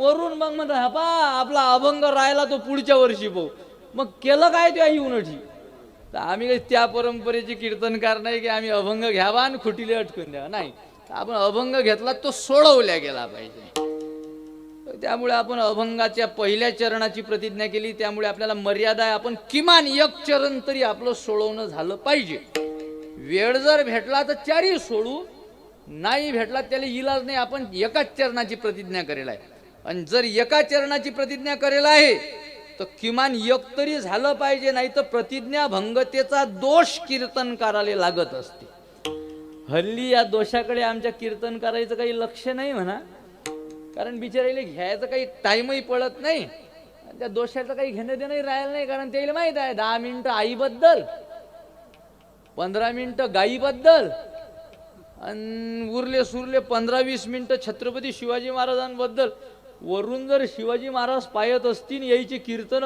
वरून मग म्हणतात हा पा आपला अभंग राहिला तो पुढच्या वर्षी पाहू. मग केलं काय त्या युनिटी. तर आम्ही काही त्या परंपरेचे कीर्तनकार नाही की आम्ही अभंग घ्यावा आणि खुटीले अटकून द्यावा. नाही, आपण अभंग घेतला तो सोडवल्या गेला पाहिजे. त्यामुळे आपण अभंगाच्या पहिल्या चरणाची प्रतिज्ञा केली. त्यामुळे आपल्याला मर्यादा आहे, आपण किमान एक चरण तरी आपलं सोडवणं झालं पाहिजे. वेळ जर भेटला तर चारही सोडू, नाही भेटला त्याला इलाज नाही. आपण एकाच चरणाची प्रतिज्ञा करेल आहे. आणि जर एका चरणाची प्रतिज्ञा करेल आहे तर किमान एक तरी झालं पाहिजे. नाही तर प्रतिज्ञा भंगतेचा दोष कीर्तनकाराला लागत असते. हल्ली या दोषाकडे आमच्या कीर्तनकाराचं काही लक्ष नाही म्हणा, कारण बिचारायला घ्यायचं काही टाइमही पडत नाही. त्या दोषाचं काही घेणं देणंही राहिलं नाही, कारण त्याला माहित आहे 10 मिनिटं आईबद्दल, 15 मिनिटं गाईबद्दल आणि उरले सुरले 15-20 मिनिटं छत्रपती शिवाजी महाराजांबद्दल. वरून जर शिवाजी महाराज पायत असतील यायचे कीर्तन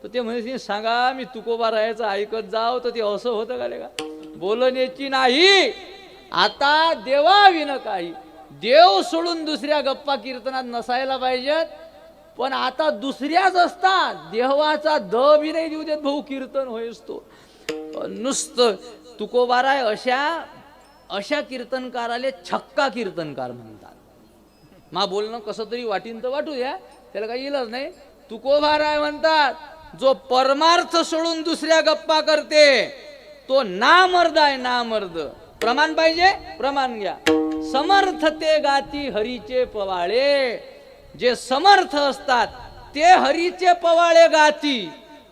तर ते म्हणजे सांगा मी तुकोबा राहायचं ऐकत जाव, तर ते असं होतं का? बोलण्याची नाही आता देवा विन काही. देव सोडून दुसऱ्या गप्पा कीर्तनात नसायला पाहिजेत. पण आता दुसऱ्याच असतात, देवाचा द बी नाही देऊ देत भाऊ कीर्तन होईस तो. नुसतं तुकोबाराय अशा कीर्तनकाराले छक्का कीर्तनकार म्हणतात. मा बोलणं कसं तरी वाटीन तर वाटू द्या, त्याला काही इलाज नाही. तुकोबाराय म्हणतात जो परमार्थ सोडून दुसऱ्या गप्पा करते तो नामर्द आहे. नामर्द प्रमाण पाहिजे, प्रमाण घ्या. समर्थ ते गाती हरीचे पवाळे. जे समर्थ असतात ते हरीचे पवाळे गाती.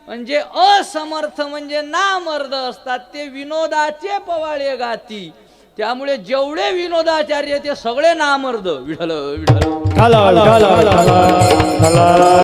म्हणजे असमर्थ म्हणजे नामर्द असतात ते विनोदाचे पवाळे गाती. त्यामुळे जेवढे विनोदाचार्य ते सगळे नामर्द. विठ्ठल विठ्ठल.